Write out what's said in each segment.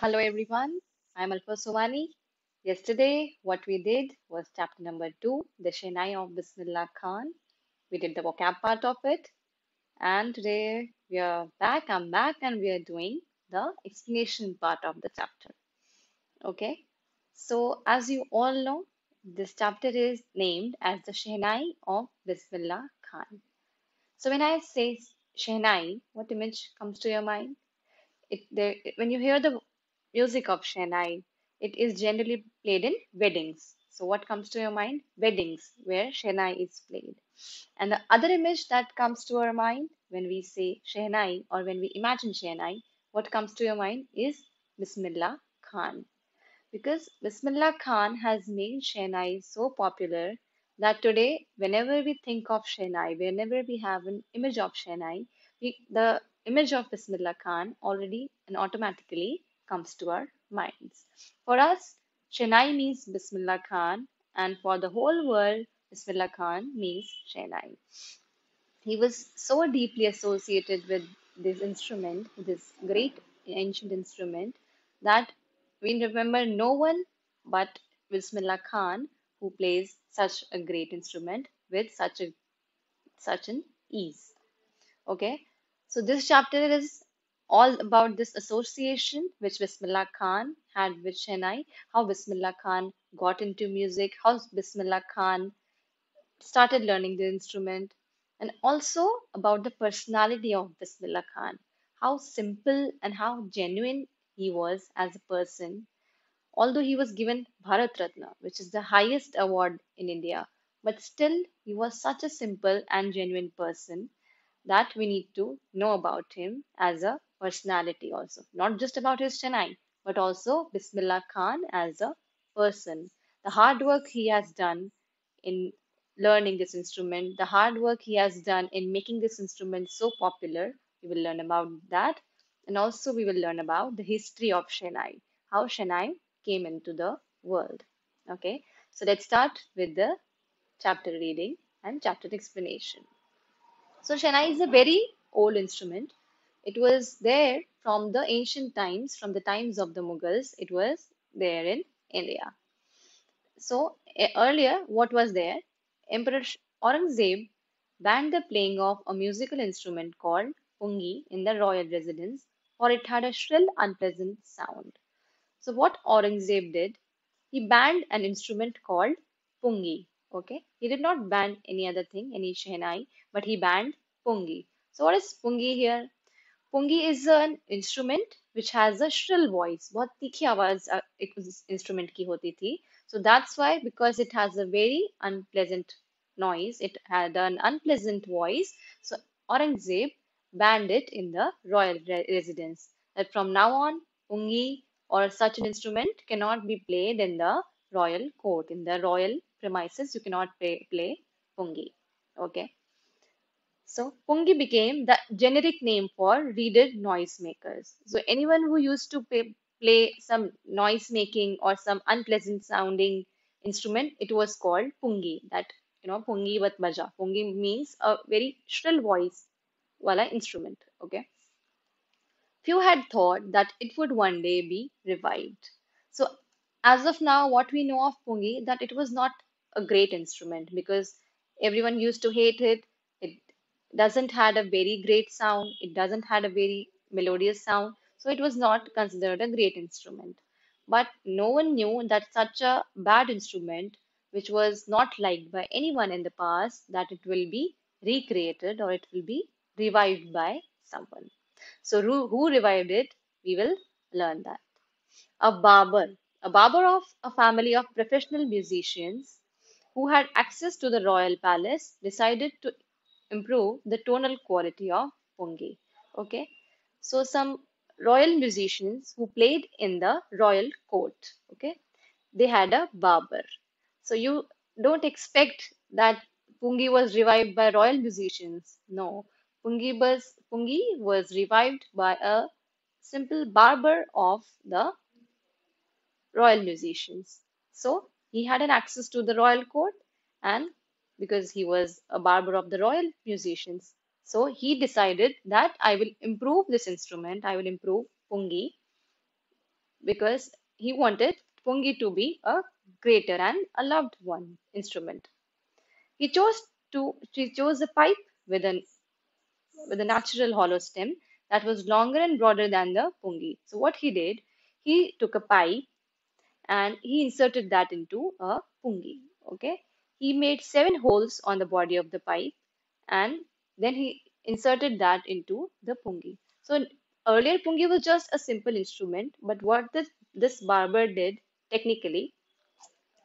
Hello everyone, I'm Alfa Sovani. Yesterday, what we did was chapter number 2, the Shenai of Bismillah Khan. We did the vocab part of it, and today we are back. I'm back, and we are doing the explanation part of the chapter. Okay, so as you all know, this chapter is named as the Shehnai of Bismillah Khan. So when I say Shehnai, what image comes to your mind? When you hear the music of Shehnai, it is generally played in weddings. So what comes to your mind? Weddings where Shehnai is played. And the other image that comes to our mind when we say Shehnai or when we imagine Shehnai, what comes to your mind is Bismillah Khan. Because Bismillah Khan has made Shehnai so popular that today, whenever we think of Shehnai, whenever we have an image of Shehnai, the image of Bismillah Khan already and automatically comes to our minds. For us, Shehnai means Bismillah Khan, and for the whole world, Bismillah Khan means Shehnai. He was so deeply associated with this instrument, this great ancient instrument, that we remember no one but Bismillah Khan who plays such a great instrument with such an ease. Okay, so this chapter is all about this association which Bismillah Khan had with Chennai, how Bismillah Khan got into music, how Bismillah Khan started learning the instrument, and also about the personality of Bismillah Khan, how simple and how genuine he was as a person. Although he was given Bharat Ratna, which is the highest award in India, but still he was such a simple and genuine person that we need to know about him as a personality also. Not just about his Chennai, but also Bismillah Khan as a person. The hard work he has done in learning this instrument, the hard work he has done in making this instrument so popular, we will learn about that. And also we will learn about the history of Chennai, how Chennai came into the world. Okay, so let's start with the chapter reading and chapter explanation. So Shana is a very old instrument. It was there from the ancient times, from the times of the Mughals. It was there in India. So earlier, what was there? Emperor Aurangzeb banned the playing of a musical instrument called pungi in the royal residence, for it had a shrill, unpleasant sound. So what Aurangzeb did, he banned an instrument called pungi. Okay, he did not ban any other thing, any shehnai, but he banned pungi. So what is pungi here? Pungi is an instrument which has a shrill voice. बहुत तीखी आवाज एक instrument की होती थी. So that's why, because it has a very unpleasant noise, it had an unpleasant voice. So Aurangzeb banned it in the royal residence. That from now on, pungi or such an instrument cannot be played in the royal court, in the royal premises. You cannot play pungi. Okay. So pungi became the generic name for reeded noisemakers. So anyone who used to play some noise making or some unpleasant sounding instrument, it was called pungi. That pungi wat baja. Pungi means a very shrill voice wala instrument. Okay. Few had thought that it would one day be revived. So, as of now, what we know of Pungi, that it was not a great instrument because everyone used to hate it. It doesn't had a very great sound. It doesn't had a very melodious sound. So it was not considered a great instrument. But no one knew that such a bad instrument, which was not liked by anyone in the past, that it will be recreated or it will be revived by someone. So who revived it? We will learn that. A barber of a family of professional musicians who had access to the royal palace, decided to improve the tonal quality of Pungi. Okay, so some royal musicians who played in the royal court. Okay, they had a barber. So you don't expect that Pungi was revived by royal musicians. No, Pungi was revived by a simple barber of the royal musicians. So he had an access to the royal court, and because he was a barber of the royal musicians, so he decided that I will improve this instrument, I will improve pungi because he wanted pungi to be a greater and a loved one instrument. He chose a pipe with a natural hollow stem that was longer and broader than the pungi. So what he did, he took a pipe and he inserted that into a pungi. Okay, he made 7 holes on the body of the pipe, and then he inserted that into the pungi. So earlier pungi was just a simple instrument, but what this barber did technically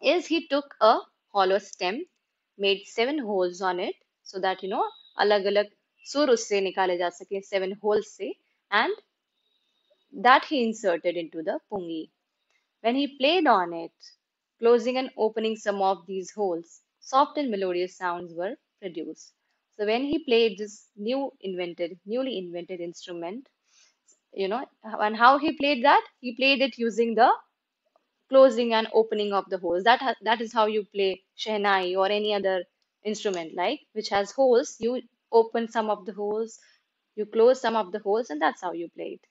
is he took a hollow stem, made 7 holes on it so that अलग अलग सुर उससे निकाले जा सके 7 holes से, and that he inserted into the pungi. When he played on it, closing and opening some of these holes, soft and melodious sounds were produced. So when he played this newly invented instrument, and how he played that? He played it using the closing and opening of the holes. That is how you play shehnai or any other instrument like which has holes. You open some of the holes, you close some of the holes, and that's how you play it.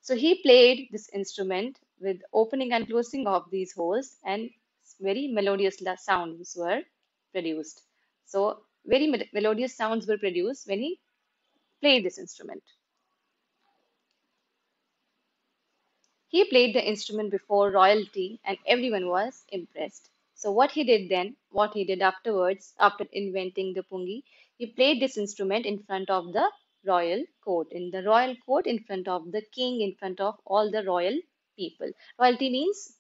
So he played this instrument with opening and closing of these holes, and very melodious sounds were produced. So very melodious sounds were produced when he played this instrument. He played the instrument before royalty, and everyone was impressed. So, what he did afterwards, after inventing the pungi, he played this instrument in front of the royal court, in the royal court, in front of the king, in front of all the royal people. Royalty means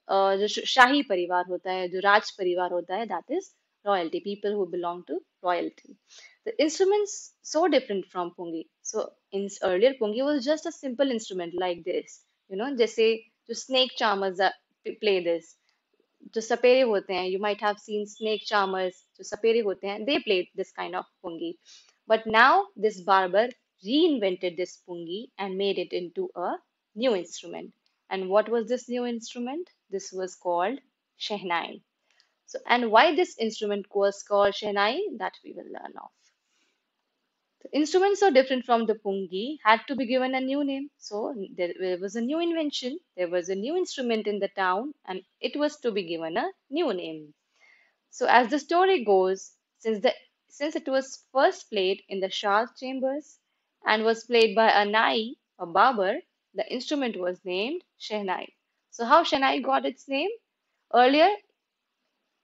जो शाही परिवार होता है, जो राज परिवार होता है, that is royalty, people who belong to royalty. The instruments so different from pungi. So in earlier pungi was just a simple instrument like this, जैसे जो snake charmers play this, जो सपेरे होते हैं, you might have seen snake charmers, जो सपेरे होते हैं, they played this kind of pungi. But now this barber reinvented this pungi and made it into a new instrument. And what was this new instrument? This was called shehnai. So, and why this instrument was called shehnai, that we will learn of. The instruments so different from the pungi had to be given a new name. So there was a new invention, there was a new instrument in the town, and it was to be given a new name. So as the story goes, since it was first played in the Shah's chambers and was played by a nai, a barber, the instrument was named shehnai. So how shehnai got its name? Earlier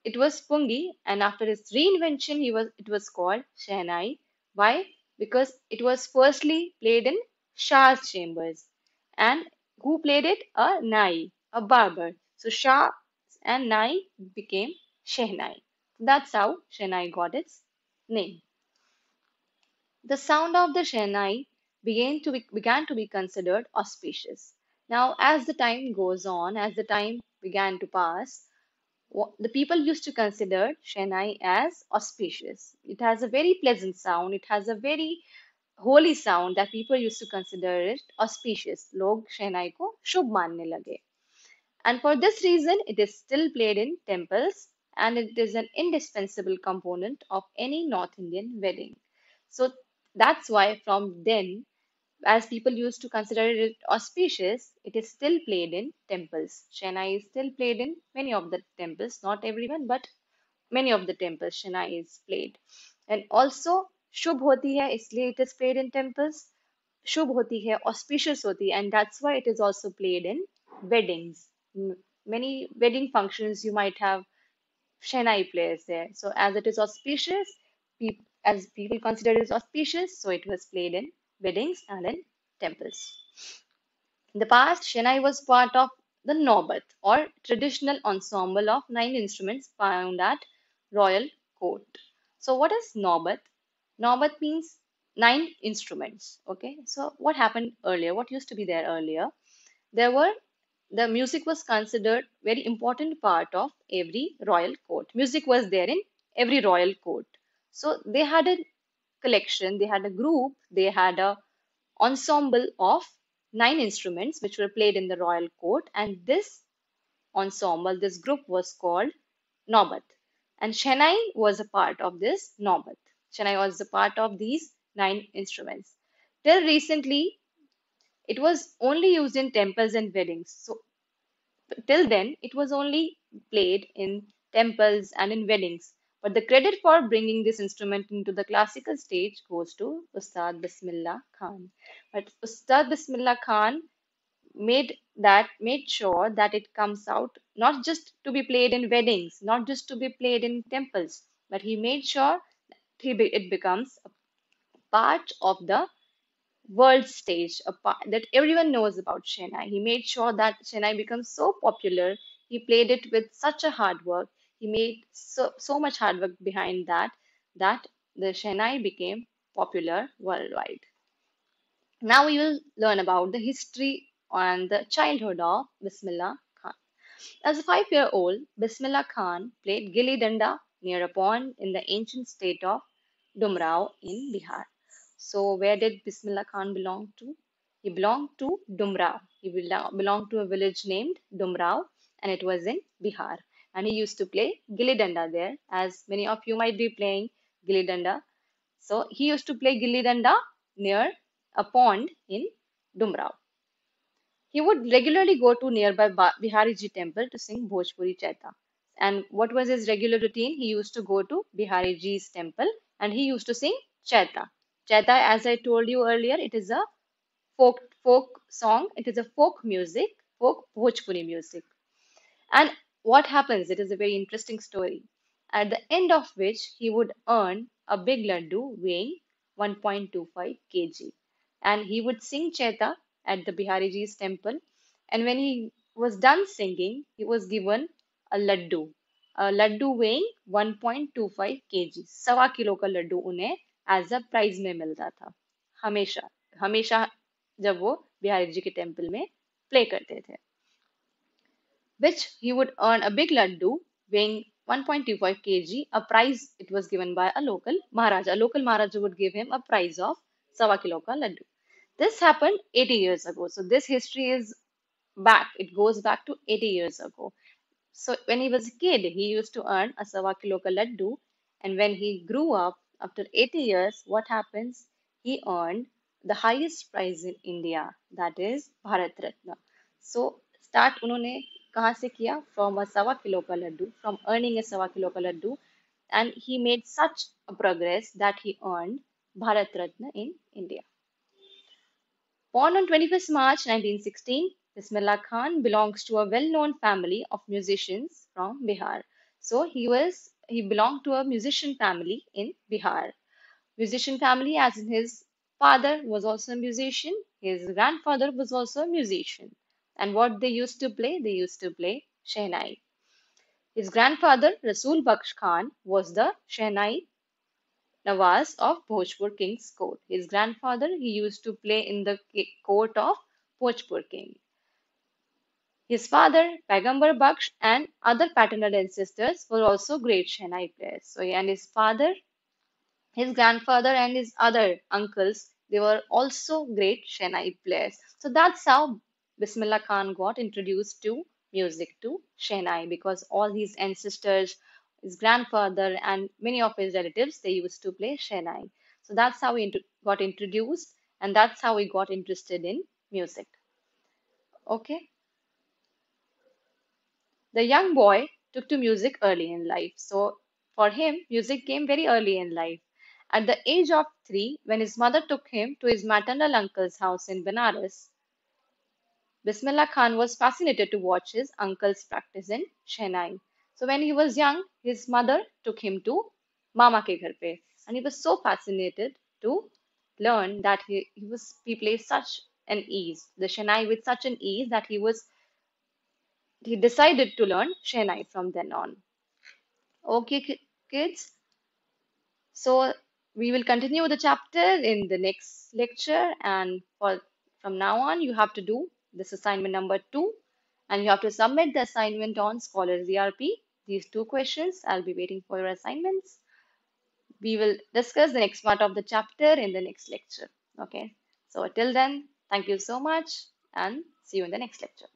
it was pungi, and after its reinvention, it was called shehnai. Why? Because it was firstly played in Shah's chambers, and who played it? A nai, a barber. So Shah and nai became shehnai. That's how shehnai got its name. The sound of the shehnai began to be considered auspicious. Now, as the time goes on, as the time began to pass, the people used to consider Chennai as auspicious. It has a very pleasant sound. It has a very holy sound that people used to consider it auspicious. लोग शहनाई को शुभ मानने लगे. And for this reason, it is still played in temples, and it is an indispensable component of any North Indian wedding. So that's why from then, as people used to consider it auspicious, it is still played in temples. Chennai is still played in many of the temples, not everyone, but many of the temples Chennai is played. And also, Shubh hoti hai, isliye it is played in temples. Shubh hoti hai, auspicious hoti, and that's why it is also played in weddings. Many wedding functions you might have Chennai players there. So as it is auspicious, as people consider it as auspicious, so it was played in weddings and in temples. In the past, Chennai was part of the Naubat or traditional ensemble of 9 instruments found at royal court. So what is Naubat? Naubat means 9 instruments. Okay, so what happened earlier? What used to be there earlier? There were the music was considered very important part of every royal court. Music was there in every royal court. So they had a collection, they had a group, they had a ensemble of 9 instruments which were played in the royal court, and this ensemble, this group was called Naubat. And Chennai was a part of this Naubat. Chennai was a part of these 9 instruments. Till recently, it was only used in temples and weddings. So Till then, it was only played in temples and in weddings. But the credit for bringing this instrument into the classical stage goes to Ustad Bismillah Khan. But Ustad Bismillah Khan made sure that it comes out not just to be played in weddings, not just to be played in temples, but he made sure it becomes a part of the world stage, a part that everyone knows about Shehnai. He made sure that Shehnai becomes so popular. He played it with such a hard work. He made so much hard work behind that the Shehnai became popular worldwide. Now we will learn about the history and the childhood of Bismillah Khan. As a 5-year-old, Bismillah Khan played gilli danda near a pond in the ancient state of Dumrao in Bihar. So, where did Bismillah Khan belong to? He belonged to Dumrao. He belonged to a village named Dumrao, and it was in Bihar. And he used to play gilli danda there, as many of you might be playing gilli danda. So, he used to play gilli danda near a pond in Dumrao. He would regularly go to nearby Bihariji temple to sing Bhojpuri Chaita. And what was his regular routine? He used to go to Bihariji's temple and he used to sing Chaita. Chaita, as I told you earlier, it is a folk song. It is a folk music, folk Bhojpuri music. And what happens? It is a very interesting story. At the end of which he would earn a big laddu weighing 1.25 kg. And he would sing Chaita at the Bihariji's temple. And when he was done singing, he was given a laddu weighing 1.25 kg. सवा kilo का लड्डू उन्हें as a prize में मिलता था हमेशा हमेशा जब वो बिहारी जी के टेम्पल में प्ले करते थे which he would earn a big laddu weighing 1.25 kg, a prize it was given by a local Maharaja. A local Maharaja would give him a prize of sawa kilo ka laddu. This happened 80 years ago. So this history is back. It goes back to 80 years ago. So when he was a kid, he used to earn a sawa kilo ka laddu. And when he grew up, after 80 years, what happens? He earned the highest prize in India, that is Bharat Ratna. So start उन्होंने कहाँ से किया? From a sawa kilo ka laddu, from earning a sawa kilo ka laddu, and he made such a progress that he earned Bharat Ratna in India. Born on 21st March 1916, Bismillah Khan belongs to a well-known family of musicians from Bihar. So he belonged to a musician family in Bihar. Musician family, as in his father was also a musician, his grandfather was also a musician. And what they used to play? They used to play Shehnai. His grandfather, Rasul Baksh Khan, was the Shehnai Nawaz of Bhojpur King's court. His grandfather, he used to play in the court of Bhojpur King. His father, Pagambar Baksh, and other paternal ancestors were also great Shehnai players. So, and his grandfather and his other uncles, they were also great Shehnai players. So that's how Bismillah Khan got introduced to music, to Shehnai, because all his ancestors, his grandfather, and many of his relatives, they used to play Shehnai. So that's how he got introduced, and that's how he got interested in music. Okay. The young boy took to music early in life. So for him, music came very early in life. At the age of 3, when his mother took him to his maternal uncle's house in Benares, Bismillah Khan was fascinated to watch his uncle's practice in Shehnai. So when he was young, his mother took him to Mama ke ghar pe, and he was so fascinated to learn that he played such an ease, the Shehnai with such an ease that he decided to learn Shehnai from then on. Okay, kids. So we will continue the chapter in the next lecture, and from now on, you have to do this assignment number 2, and you have to submit the assignment on Scholars ERP. These 2 questions, I'll be waiting for your assignments. We will discuss the next part of the chapter in the next lecture. Okay. So till then, thank you so much, and see you in the next lecture.